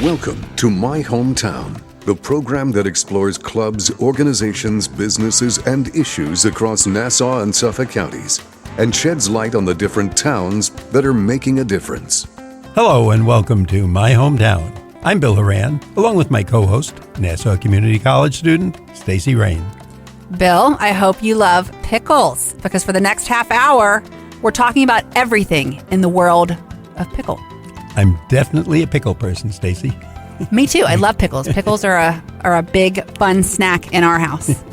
Welcome to My Hometown, the program that explores clubs, organizations, businesses, and issues across Nassau and Suffolk counties and sheds light on the different towns that are making a difference. Hello and welcome to My Hometown. I'm Bill Horan, along with my co-host, Nassau Community College student, Stacy Raine. Bill, I hope you love pickles, because for the next half hour, we're talking about everything in the world of pickle. I'm definitely a pickle person, Stacy. Me too. I love pickles. Pickles are a big, fun snack in our house.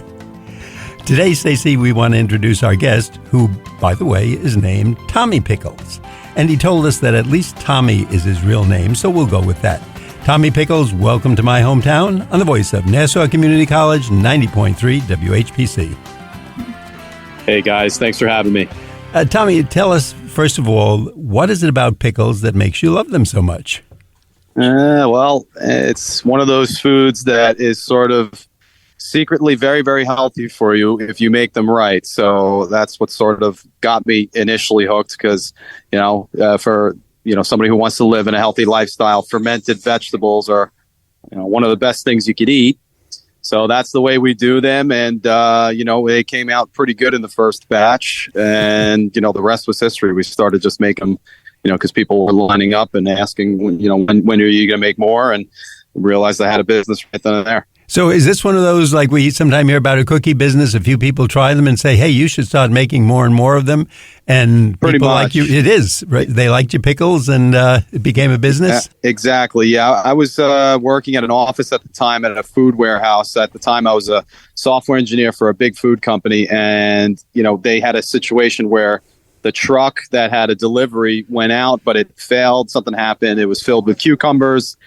Today, Stacy, we want to introduce our guest, who, by the way, is named Tommy Pickles. And he told us that at least Tommy is his real name, so we'll go with that. Tommy Pickles, welcome to My Hometown on the voice of Nassau Community College 90.3 WHPC. Hey, guys. Thanks for having me. Tommy, tell us, first of all, what is it about pickles that makes you love them so much? Well, it's one of those foods that is sort of secretly very, very healthy for you if you make them right. So that's what sort of got me initially hooked because, for somebody who wants to live in a healthy lifestyle, fermented vegetables are, one of the best things you could eat. So that's the way we do them. And, they came out pretty good in the first batch. And, the rest was history. We started just making them, because people were lining up and asking, when are you going to make more? And realized I had a business right then and there. So is this one of those, like we sometimes hear about a cookie business, a few people try them and say, hey, you should start making more and more of them. And pretty people much. like you. It is, right? They liked your pickles and it became a business? Exactly. Yeah. I was working at an office at the time at a food warehouse. At the time, I was a software engineer for a big food company. And, they had a situation where the truck that had a delivery went out, but it failed. Something happened. It was filled with cucumbers.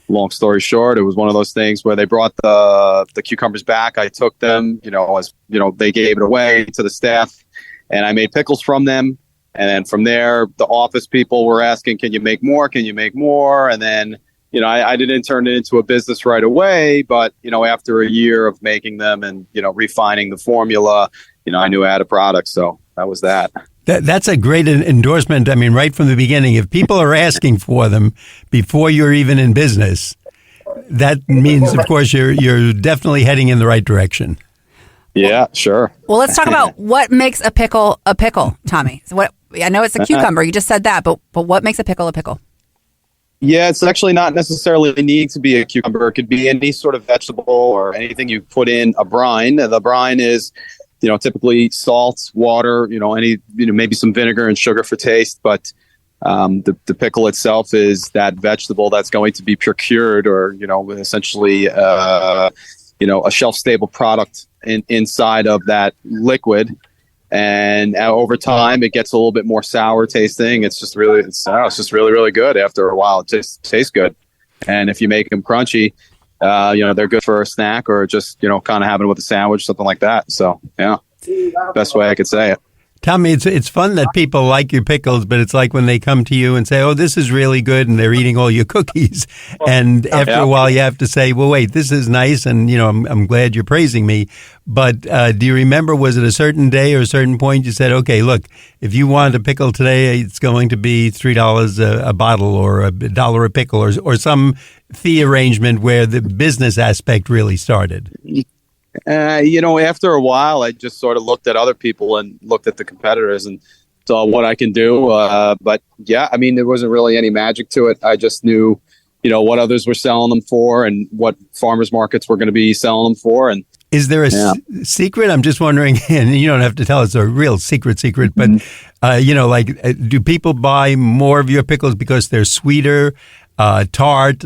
Long story short, it was one of those things where they brought the cucumbers back. I took them, they gave it away to the staff, and I made pickles from them. And then from there, the office people were asking, can you make more? Can you make more? And then, I didn't turn it into a business right away, but, after a year of making them and, refining the formula, I knew I had a product. So that was that. That's a great endorsement. I mean, right from the beginning, if people are asking for them before you're even in business, that means, of course, you're definitely heading in the right direction. Yeah, sure. Well, let's talk about what makes a pickle, Tommy. So I know it's a cucumber. You just said that, but what makes a pickle a pickle? Yeah, it's actually not necessarily need to be a cucumber. It could be any sort of vegetable or anything you put in a brine. The brine is typically salt, water, maybe some vinegar and sugar for taste. But the pickle itself is that vegetable that's going to be procured or, essentially, a shelf-stable product inside of that liquid. And over time, it gets a little bit more sour tasting. It's just really, really good. After a while, it just tastes good. And if you make them crunchy, they're good for a snack or just, kind of having it with a sandwich, something like that. So, yeah, best way I could say it. Tommy, it's fun that people like your pickles, but it's like when they come to you and say, oh, this is really good, and they're eating all your cookies. And after a while, you have to say, well, wait, this is nice, and, I'm glad you're praising me. But do you remember, was it a certain day or a certain point you said, okay, look, if you want a pickle today, it's going to be $3 a bottle or $1 a pickle or some fee arrangement where the business aspect really started? After a while, I just sort of looked at other people and looked at the competitors and saw what I can do. But yeah, there wasn't really any magic to it. I just knew, what others were selling them for and what farmers markets were going to be selling them for. And is there a secret? I'm just wondering, and you don't have to tell us a real secret, but, do people buy more of your pickles because they're sweeter, tart,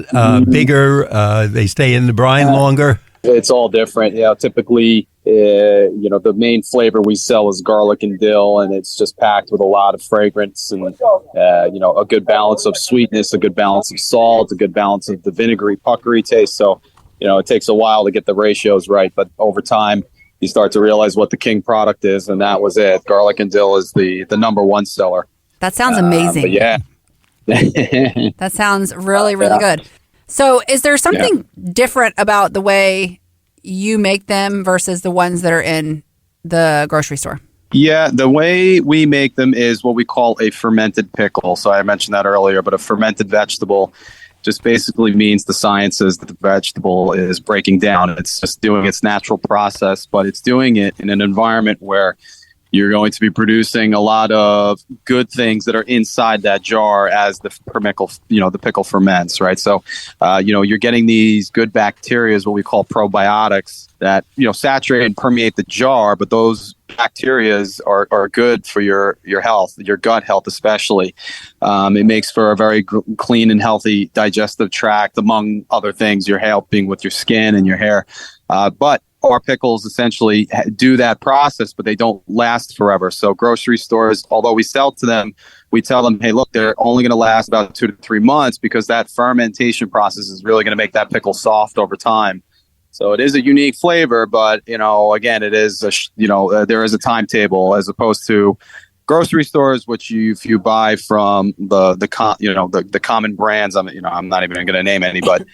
bigger, they stay in the brine longer? It's all different. Typically, the main flavor we sell is garlic and dill, and it's just packed with a lot of fragrance and, a good balance of sweetness, a good balance of salt, a good balance of the vinegary, puckery taste. So, it takes a while to get the ratios right, but over time, you start to realize what the king product is, and that was it. Garlic and dill is the number one seller. That sounds amazing. But yeah. That sounds really, really good. So is there something different about the way you make them versus the ones that are in the grocery store? Yeah, the way we make them is what we call a fermented pickle. So I mentioned that earlier, but a fermented vegetable. just basically means the science is that the vegetable is breaking down. It's just doing its natural process, but it's doing it in an environment where you're going to be producing a lot of good things that are inside that jar as the pickle ferments, right? So, you're getting these good bacteria, what we call probiotics, that, saturate and permeate the jar, but those bacteria are good for your health, your gut health especially. It makes for a very clean and healthy digestive tract, among other things. You're helping with your skin and your hair. But our pickles essentially do that process, but they don't last forever. So grocery stores, although we sell to them, we tell them, hey, look, they're only going to last about 2 to 3 months because that fermentation process is really going to make that pickle soft over time. So it is a unique flavor, but, again, it is, there is a timetable as opposed to grocery stores, which if you buy from the common brands, I'm not even going to name any, but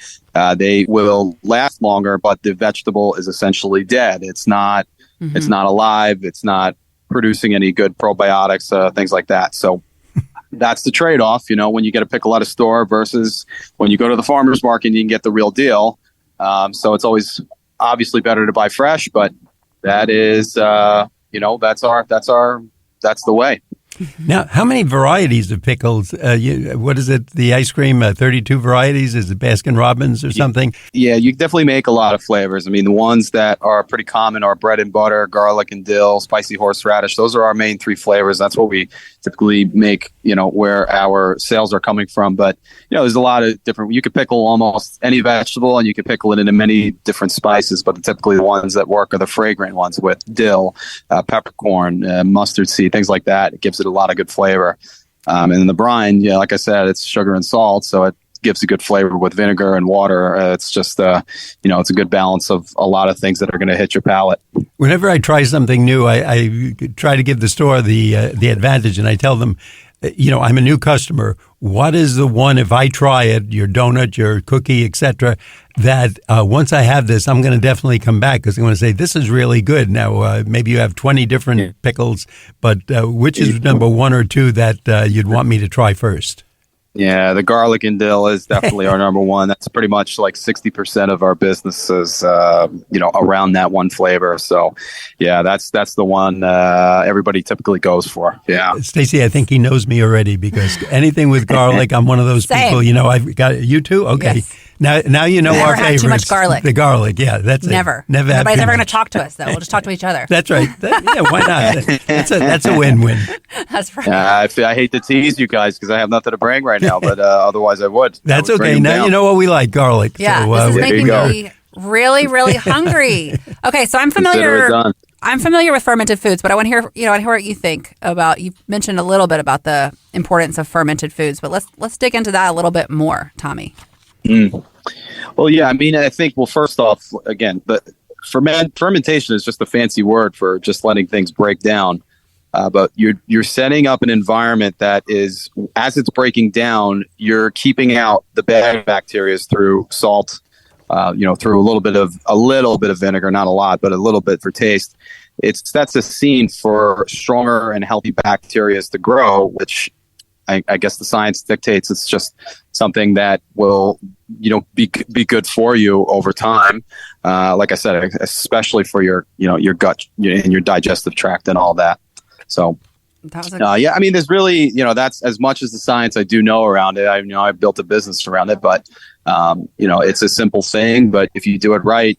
they will last longer. But the vegetable is essentially dead. It's not. Mm-hmm. It's not alive. It's not producing any good probiotics, things like that. So that's the trade-off. When you get a pickle at a store versus when you go to the farmer's market, and you can get the real deal. So it's always obviously better to buy fresh, but that is, that's the way. Now, how many varieties of pickles? What is it? The ice cream, 32 varieties? Is it Baskin Robbins or something? Yeah, you definitely make a lot of flavors. I mean, the ones that are pretty common are bread and butter, garlic and dill, spicy horseradish. Those are our main 3 flavors. That's what we typically make, where our sales are coming from. But, there's a lot of different, you could pickle almost any vegetable and you could pickle it into many different spices. But typically the ones that work are the fragrant ones with dill, peppercorn, mustard seed, things like that. It gives it a lot of good flavor. And then the brine, like I said, it's sugar and salt. So it gives a good flavor with vinegar and water. It's just, it's a good balance of a lot of things that are going to hit your palate. Whenever I try something new, I try to give the store the advantage, and I tell them, I'm a new customer. What is the one, if I try it, your donut, your cookie, etc., that once I have this, I'm going to definitely come back because I'm going to say, this is really good. Now, maybe you have 20 different pickles, but which is number 1 or 2 that you'd want me to try first? Yeah, the garlic and dill is definitely our number 1. That's pretty much like 60% of our business is, around that one flavor. So, yeah, that's the one everybody typically goes for. Yeah, Stacy, I think he knows me already because anything with garlic, I'm one of those people. I've got you too. Okay, yes. Now you know our favorites. Too much garlic. The garlic, yeah, that's never. It. Never. Nobody's ever going to talk to us though. We'll just talk to each other. That's right. Why not? That's a win-win. That's right. I hate to tease you guys because I have nothing to bring right now, but otherwise I would. That's okay. Now you know what we like, garlic. Yeah, so, this is making me really, really hungry. Okay, so I'm familiar with fermented foods, but I want to hear, I hear what you think about. You mentioned a little bit about the importance of fermented foods, but let's dig into that a little bit more, Tommy. Well, yeah, I mean, I think, first off, again, the fermentation is just a fancy word for just letting things break down. But you're setting up an environment that is, as it's breaking down, you're keeping out the bad bacteria through salt, through a little bit of vinegar, not a lot, but a little bit for taste. That's a scene for stronger and healthy bacteria to grow, which I guess the science dictates it's just something that will, be good for you over time. Like I said, especially for your gut and your digestive tract and all that. So, I mean, there's really, that's as much as the science I do know around it. I've built a business around it, but, it's a simple thing, but if you do it right,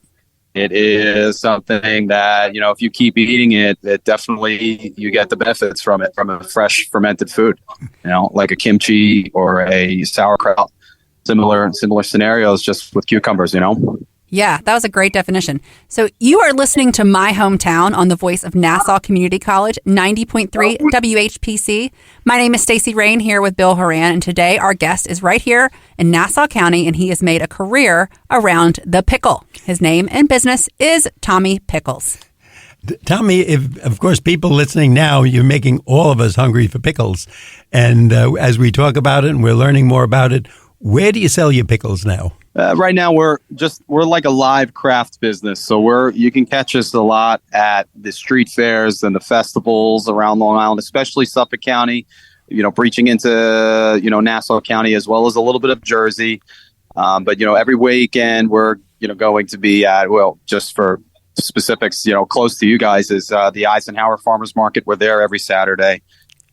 it is something that, if you keep eating it, it definitely, you get the benefits from it, from a fresh fermented food, like a kimchi or a sauerkraut, similar scenarios just with cucumbers, Yeah, that was a great definition. So you are listening to My Hometown on the voice of Nassau Community College, 90.3 WHPC. My name is Stacy Raine here with Bill Horan, and today our guest is right here in Nassau County, and he has made a career around the pickle. His name and business is Tommy Pickles. Tommy, if, of course, people listening now, you're making all of us hungry for pickles. And as we talk about it and we're learning more about it, where do you sell your pickles now? Right now, we're like a live craft business. So you can catch us a lot at the street fairs and the festivals around Long Island, especially Suffolk County. breaching into, Nassau County as well as a little bit of Jersey. But, every weekend we're, going to be at, well, just for specifics, close to you guys is the Eisenhower Farmers Market. We're there every Saturday.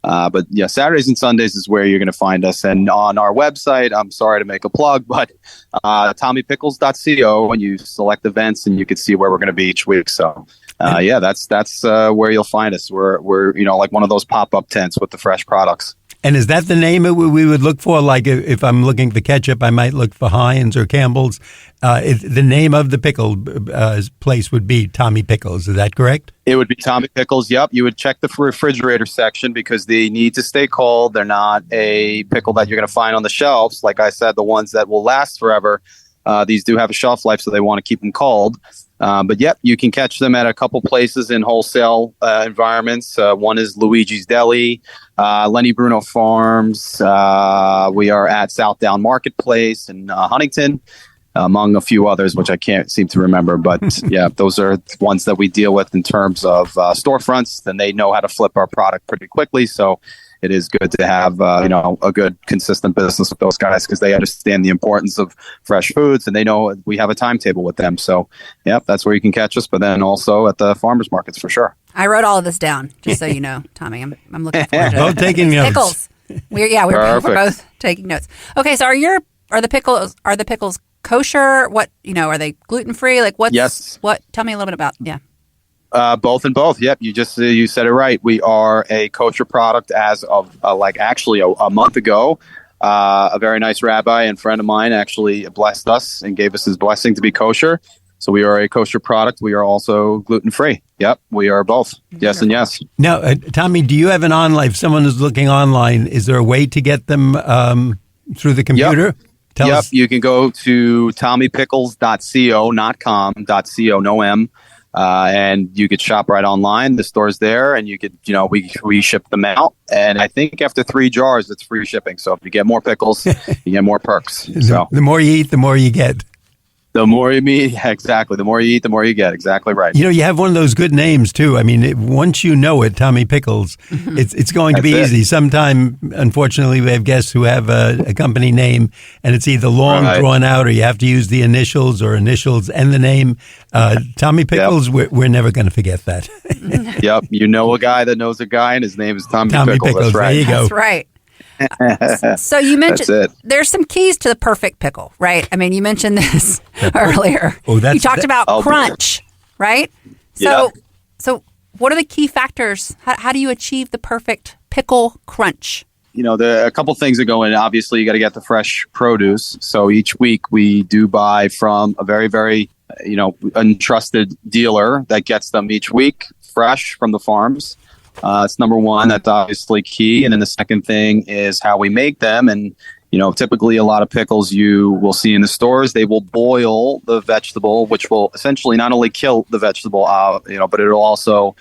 But yeah, Saturdays and Sundays is where you're going to find us. And on our website, I'm sorry to make a plug, but TommyPickles.co, and you select events and you can see where we're going to be each week. So that's where you'll find us. We're like one of those pop-up tents with the fresh products. And is that the name we would look for? Like if I'm looking for ketchup, I might look for Heinz or Campbell's. The name of the pickle place would be Tommy Pickles. Is that correct? It would be Tommy Pickles. Yep. You would check the refrigerator section because they need to stay cold. They're not a pickle that you're going to find on the shelves. Like I said, the ones that will last forever. These do have a shelf life, so they want to keep them cold. But yep, you can catch them at a couple places in wholesale environments. One is Luigi's Deli, Lenny Bruno Farms. We are at Southdown Marketplace in Huntington, among a few others, which I can't seem to remember. But yeah, those are ones that we deal with in terms of storefronts. Then they know how to flip our product pretty quickly. So it is good to have, a good, consistent business with those guys because they understand the importance of fresh foods and they know we have a timetable with them. So, yep, that's where you can catch us. But then also at the farmers markets for sure. I wrote all of this down just so you know, Tommy. I'm looking forward to both taking notes. Pickles. We're both taking notes. Okay, so are the pickles kosher? What are they gluten free? Like what's yes. What? Tell me a little bit about both and both. Yep. You said it right. We are a kosher product as of a month ago. A very nice rabbi and friend of mine actually blessed us and gave us his blessing to be kosher. So we are a kosher product. We are also gluten free. Yep. We are both. Yes and yes. Now, Tommy, do you have an online, if someone is looking online, is there a way to get them through the computer? Yep. You can go to TommyPickles.co, not com, .co, no M. And you could shop right online. The store's there, and you could, we ship them out. And I think after 3 jars, it's free shipping. So if you get more pickles, you get more perks. So the more you eat, the more you get. The more you eat, exactly. The more you eat, the more you get. Exactly right. You have one of those good names too. I mean, once you know it, Tommy Pickles, it's going to be easy. Sometime, unfortunately, we have guests who have a company name, and it's either long, drawn out, or you have to use the initials and the name. Tommy Pickles, yep. We're never going to forget that. Yep. You know a guy that knows a guy, and his name is Tommy Pickles. That's right. There you go. That's right. So you mentioned there's some keys to the perfect pickle, right? I mean, you mentioned this earlier. You talked about crunch, right? So what are the key factors? How do you achieve the perfect pickle crunch? There are a couple things that go in. Obviously, you got to get the fresh produce. So each week we do buy from a very, very, untrusted dealer that gets them each week fresh from the farms. It's number one. That's obviously key. And then the second thing is how we make them. And, typically a lot of pickles you will see in the stores, they will boil the vegetable, which will essentially not only kill the vegetable, but it'll also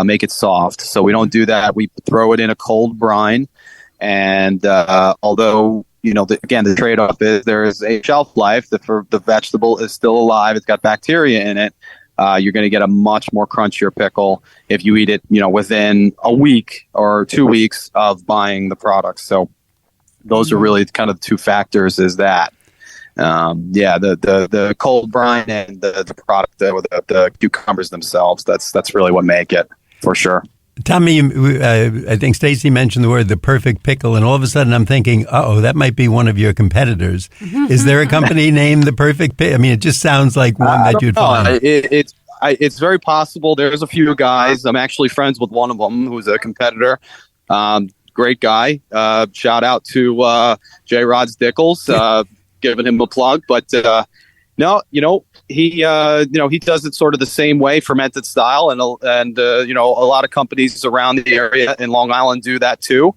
make it soft. So we don't do that. We throw it in a cold brine. And although, the trade-off is there is a shelf life. The vegetable is still alive. It's got bacteria in it. You're going to get a much more crunchier pickle if you eat it, within a week or 2 weeks of buying the product. So those are really kind of the two factors is that, the cold brine and the product, the cucumbers themselves, that's really what make it for sure. Tommy, I think Stacy mentioned the word the perfect pickle, and all of a sudden I'm thinking, that might be one of your competitors. Is there a company named the perfect pickle? I mean, it just sounds like one that you'd find. It's very possible. There's a few guys. I'm actually friends with one of them who's a competitor. Great guy. Shout out to J. Rod's Dickles, giving him a plug. But no, he does it sort of the same way, fermented style, and a lot of companies around the area in Long Island do that too.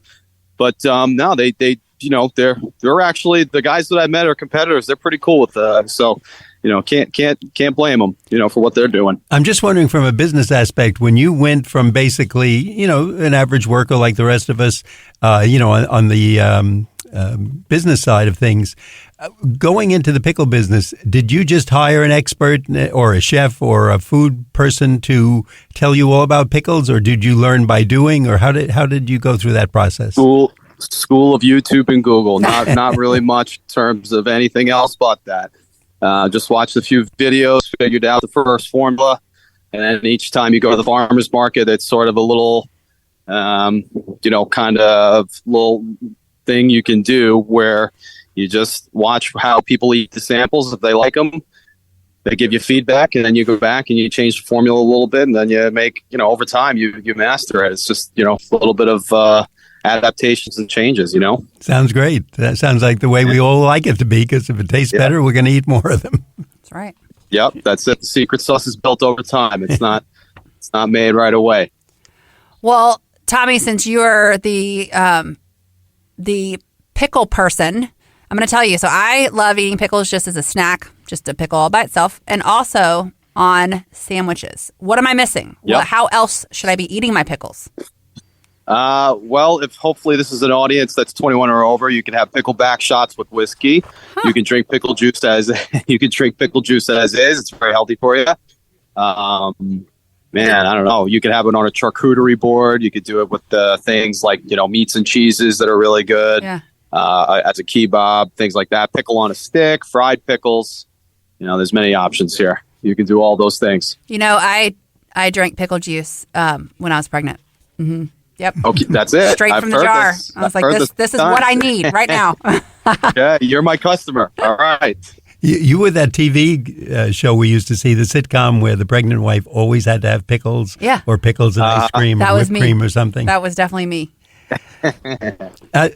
But no, they're actually the guys that I met are competitors. They're pretty cool with so. Can't blame them, for what they're doing. I'm just wondering from a business aspect, when you went from basically, an average worker like the rest of us, on the business side of things, going into the pickle business, did you just hire an expert or a chef or a food person to tell you all about pickles, or did you learn by doing, or how did you go through that process? school of YouTube and Google. Not really much in terms of anything else but that. Just watched a few videos, figured out the first formula, and then each time you go to the farmer's market, it's sort of a little, kind of little thing you can do where you just watch how people eat the samples. If they like them, they give you feedback, and then you go back and you change the formula a little bit, and then you make, over time you master it. It's just, a little bit of adaptations and changes, Sounds great. That sounds like the way we all like it to be, because if it tastes better, we're going to eat more of them. That's right. Yep, that's it. The secret sauce is built over time. It's not made right away. Well, Tommy, since you're the pickle person, I'm going to tell you. So I love eating pickles just as a snack, just a pickle all by itself, and also on sandwiches. What am I missing? Yep. How else should I be eating my pickles? Well, if hopefully this is an audience that's 21 or over, you can have pickleback shots with whiskey. Huh. You can drink pickle juice as is. It's very healthy for you. Man, I don't know. You could have it on a charcuterie board. You could do it with things like, meats and cheeses that are really good. Yeah. As a kebab, things like that. Pickle on a stick, fried pickles. There's many options here. You can do all those things. I drank pickle juice when I was pregnant. Mm-hmm. Yep. Okay, that's it. Straight from the jar. I was like, this is what I need right now. Yeah, you're my customer. All right. You were that TV show we used to see, the sitcom where the pregnant wife always had to have pickles, or pickles and ice cream, or whipped cream or something. That was definitely me.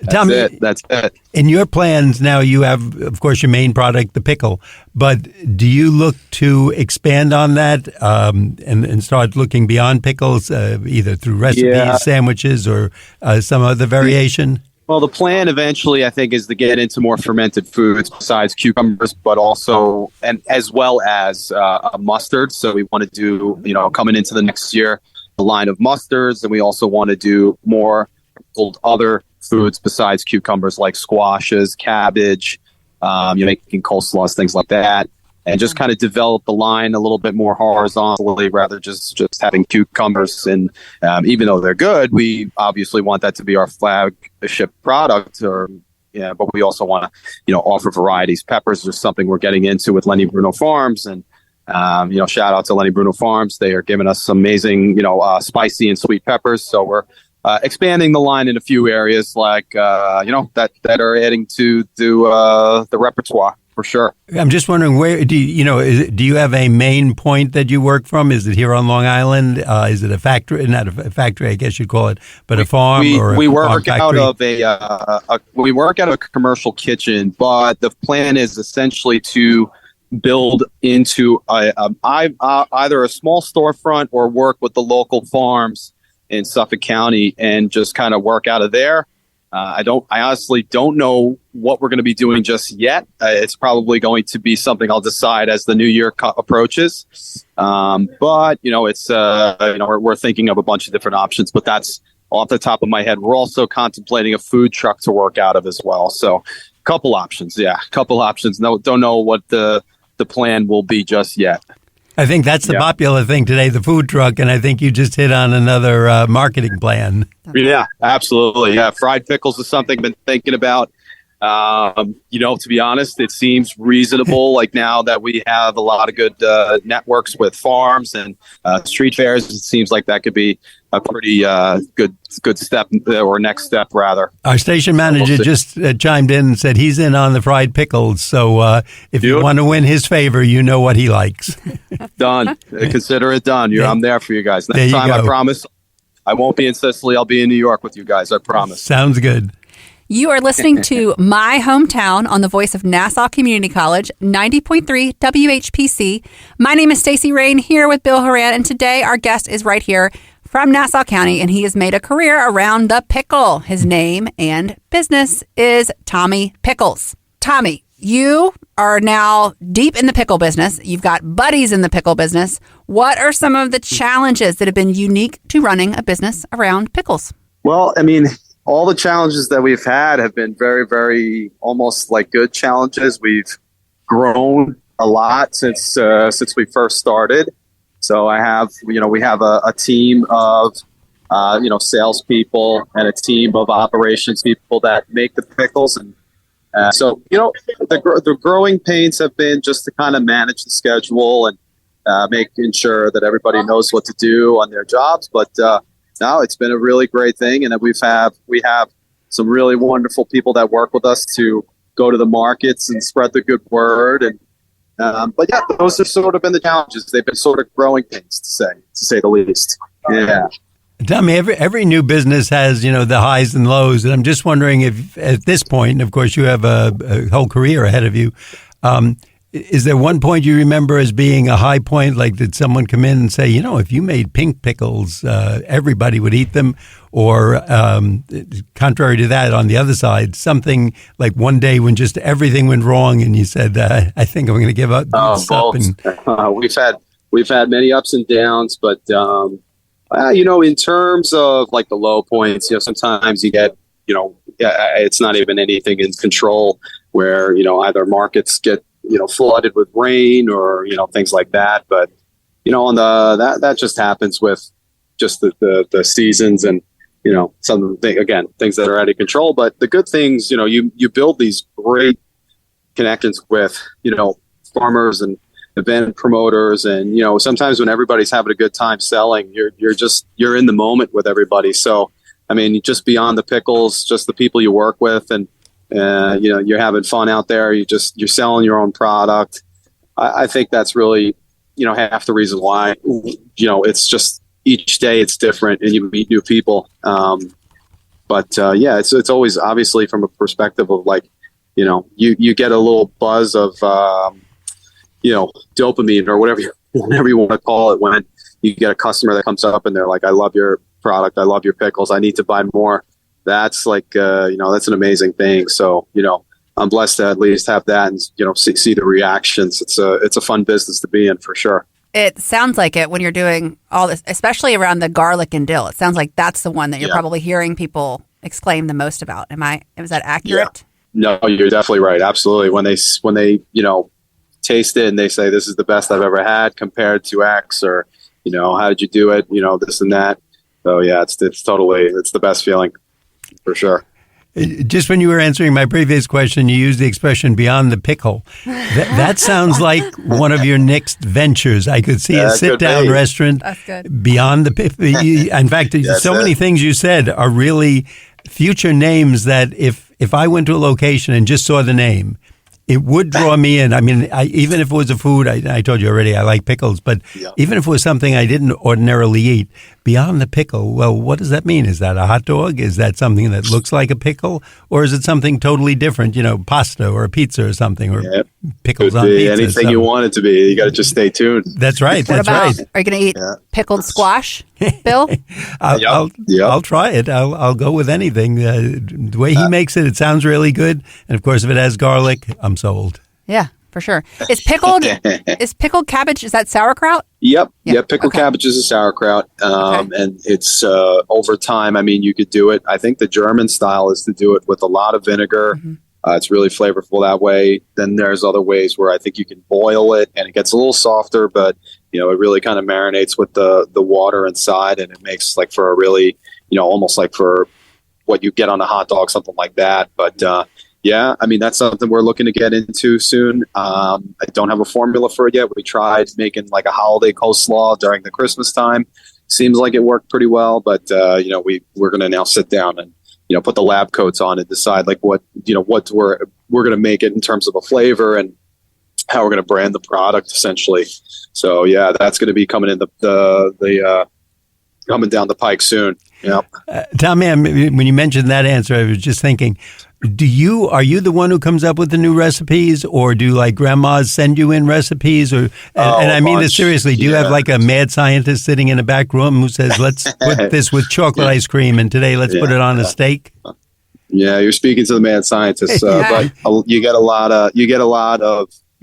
Tommy, that's it. In your plans now, you have, of course, your main product, the pickle. But do you look to expand on that and start looking beyond pickles, either through recipes, sandwiches, or some other variation? Well, the plan eventually, I think, is to get into more fermented foods besides cucumbers, but also, and as well as mustard. So we want to do, coming into the next year, a line of mustards, and we also want to do more other foods besides cucumbers, like squashes, cabbage, making coleslaws, things like that, and just kind of develop the line a little bit more horizontally rather just having cucumbers. And even though they're good, we obviously want that to be our flagship product, but we also want to, offer varieties. Peppers are something we're getting into with Lenny Bruno Farms, and shout out to Lenny Bruno Farms. They are giving us some amazing, spicy and sweet peppers. So we're expanding the line in a few areas, like that are adding to the repertoire for sure. I'm just wondering, where do you have a main point that you work from? Is it here on Long Island? Is it a factory? Not a factory, I guess you'd call it, but a farm we work out of a commercial kitchen, but the plan is essentially to build into either a small storefront or work with the local farms in Suffolk County and just kind of work out of there. I honestly don't know what we're going to be doing just yet. It's probably going to be something I'll decide as the new year approaches. But it's we're thinking of a bunch of different options, but that's off the top of my head. We're also contemplating a food truck to work out of as well. So a couple options. No, don't know what the plan will be just yet. I think that's the popular thing today, the food truck, and I think you just hit on another marketing plan. Yeah, absolutely. Yeah, fried pickles is something I've been thinking about. To be honest, it seems reasonable. Like now that we have a lot of good networks with farms and street fairs, it seems like that could be a pretty good step or next step rather. Our station manager just chimed in and said he's in on the fried pickles. So if you want to win his favor, you know what he likes. Done. Consider it done. I'm there for you guys. Next time, I promise. I won't be in Sicily. I'll be in New York with you guys. I promise. Sounds good. You are listening to My Hometown on the voice of Nassau Community College, 90.3 WHPC. My name is Stacy Raine, here with Bill Horan, and today our guest is right here from Nassau County, and he has made a career around the pickle. His name and business is Tommy Pickles. Tommy, you are now deep in the pickle business. You've got buddies in the pickle business. What are some of the challenges that have been unique to running a business around pickles? Well, I mean, all the challenges that we've had have been very, very almost like good challenges. We've grown a lot since we first started. So we have a team of salespeople and a team of operations people that make the pickles. And so, the growing pains have been just to kind of manage the schedule and making sure that everybody knows what to do on their jobs. But no, it's been a really great thing. And we have some really wonderful people that work with us to go to the markets and spread the good word. And but yeah, those have sort of been the challenges. They've been sort of growing pains, to say the least. Yeah. Tell me, every new business has, the highs and lows. And I'm just wondering if at this point, and of course you have a whole career ahead of you, is there one point you remember as being a high point? Like, did someone come in and say, if you made pink pickles, everybody would eat them? Or contrary to that, on the other side, something like one day when just everything went wrong and you said, I think I'm going to give up. We've had many ups and downs, but in terms of like the low points, sometimes you get, it's not even anything in control where, either markets get, flooded with rain or, things like that. But, on that just happens with just the seasons and, things that are out of control. But the good things, you build these great connections with, farmers and event promoters. And, sometimes when everybody's having a good time selling, you're in the moment with everybody. So, I mean, just beyond the pickles, just the people you work with and, you're having fun out there. You're selling your own product. I think that's really, half the reason why, it's just each day it's different and you meet new people. It's always obviously from a perspective of like, you get a little buzz of, dopamine or whatever you want to call it when you get a customer that comes up and they're like, I love your product. I love your pickles. I need to buy more. That's like, that's an amazing thing. So, I'm blessed to at least have that and, see the reactions. It's a fun business to be in for sure. It sounds like it when you're doing all this, especially around the garlic and dill. It sounds like that's the one that you're probably hearing people exclaim the most about. Was that accurate? Yeah. No, you're definitely right. Absolutely. When they, taste it and they say, this is the best I've ever had compared to X or, how did you do it? This and that. So yeah, it's the best feeling. For sure. Just when you were answering my previous question, you used the expression beyond the pickle. That sounds like one of your next ventures. I could see a sit-down restaurant beyond the pickle. In fact, many things you said are really future names that if I went to a location and just saw the name, it would draw me in. I mean, even if it was a food, I told you already, I like pickles, but even if it was something I didn't ordinarily eat, beyond the pickle, well, what does that mean? Is that a hot dog? Is that something that looks like a pickle? Or is it something totally different, pasta or a pizza or something, or pickles on pizza? Anything you want it to be. You got to just stay tuned. That's right. Are you going to eat pickled squash, Bill? I'll try it. I'll go with anything. The way he makes it, it sounds really good. And of course, if it has garlic, I'm sold. Yeah, for sure. Is pickled cabbage, is that sauerkraut? Yep. Pickled cabbage is a sauerkraut. And it's over time, you could do it. I think the German style is to do it with a lot of vinegar. Mm-hmm. It's really flavorful that way. Then there's other ways where I think you can boil it and it gets a little softer, but it really kind of marinates with the water inside and it makes like for a really, almost like for what you get on a hot dog, something like that. But that's something we're looking to get into soon. I don't have a formula for it yet. We tried making like a holiday coleslaw during the Christmas time. Seems like it worked pretty well, but we're going to now sit down and put the lab coats on and decide like what we're going to make it in terms of a flavor and how we're going to brand the product essentially. So yeah, that's going to be coming in the coming down the pike soon. Yeah. Tommy, when you mentioned that answer, I was just thinking, are you the one who comes up with the new recipes, or do like grandmas send you in recipes? And I mean this seriously. Do you have like a mad scientist sitting in a back room who says, let's put this with chocolate ice cream and today let's put it on a steak? Yeah, you're speaking to the mad scientist, but you get a lot of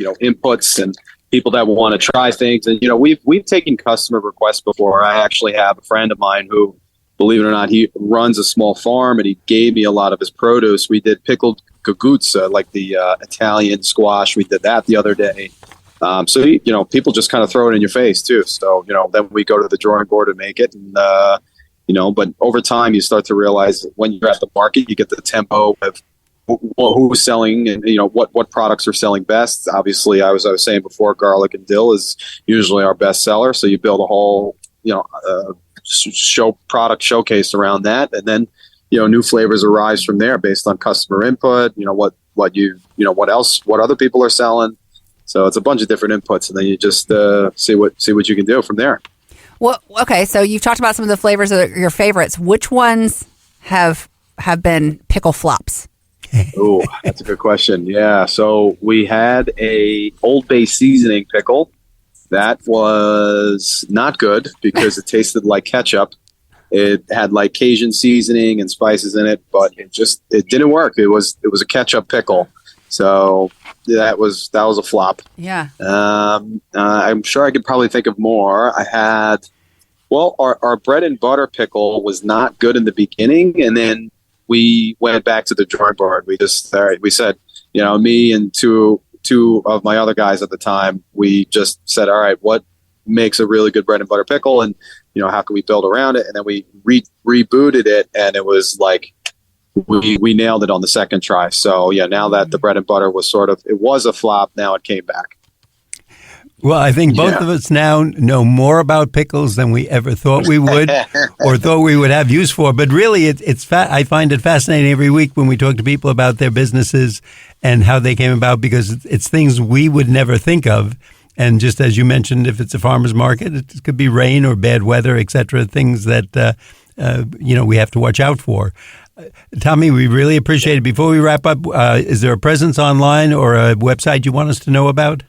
inputs and people that want to try things. And, we've taken customer requests before. I actually have a friend of mine who, believe it or not, he runs a small farm and he gave me a lot of his produce. We did pickled gaguzza, like the Italian squash. We did that the other day. So, people just kind of throw it in your face too. So, then we go to the drawing board and make it. And, But over time, you start to realize when you're at the market, you get the tempo of who's selling and what products are selling best. Obviously, I was saying before, garlic and dill is usually our best seller. So you build a whole product showcase around that, and then new flavors arise from there based on customer input. What other people are selling. So it's a bunch of different inputs, and then you just see what you can do from there. Well, okay. So you've talked about some of the flavors that are your favorites. Which ones have been pickle flops? Oh, that's a good question. Yeah. So we had a Old Bay seasoning pickle that was not good because it tasted like ketchup. It had like Cajun seasoning and spices in it, but it didn't work. It was a ketchup pickle. So that was a flop. Yeah. I'm sure I could probably think of more. I had, our bread and butter pickle was not good in the beginning, and then we went back to the drawing board. We said, me and two of my other guys at the time, we just said, all right, what makes a really good bread and butter pickle, and how can we build around it? And then we rebooted it, and it was like we nailed it on the second try. So yeah, now that the bread and butter was it was a flop, now it came back. Well, I think both of us now know more about pickles than we ever thought we would or thought we would have use for. But really, I find it fascinating every week when we talk to people about their businesses and how they came about, because it's things we would never think of. And just as you mentioned, if it's a farmer's market, it could be rain or bad weather, et cetera, things that, we have to watch out for. Tommy, we really appreciate it. Before we wrap up, is there a presence online or a website you want us to know about?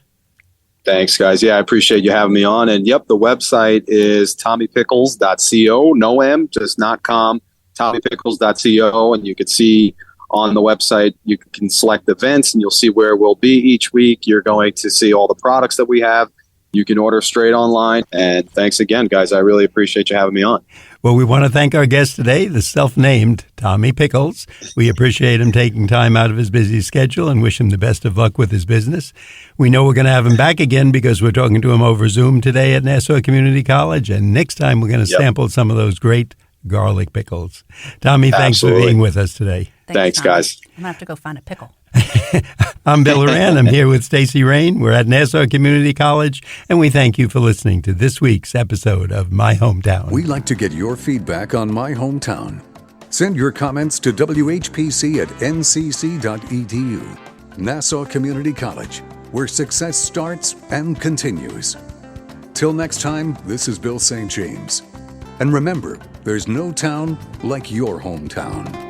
Thanks, guys. Yeah, I appreciate you having me on. And the website is tommypickles.co, no M, just not com, tommypickles.co. And you can see on the website, you can select events and you'll see where we'll be each week. You're going to see all the products that we have. You can order straight online. And thanks again, guys. I really appreciate you having me on. Well, we want to thank our guest today, the self-named Tommy Pickles. We appreciate him taking time out of his busy schedule and wish him the best of luck with his business. We know we're going to have him back again because we're talking to him over Zoom today at Nassau Community College. And next time we're going to sample some of those great garlic pickles. Tommy, thanks for being with us today. Thanks, guys. I'm going to have to go find a pickle. I'm Bill Horan. I'm here with Stacy Raine. We're at Nassau Community College, and we thank you for listening to this week's episode of My Hometown. We'd like to get your feedback on My Hometown. Send your comments to WHPC at ncc.edu. Nassau Community College, where success starts and continues. Till next time, this is Bill St. James. And remember, there's no town like your hometown.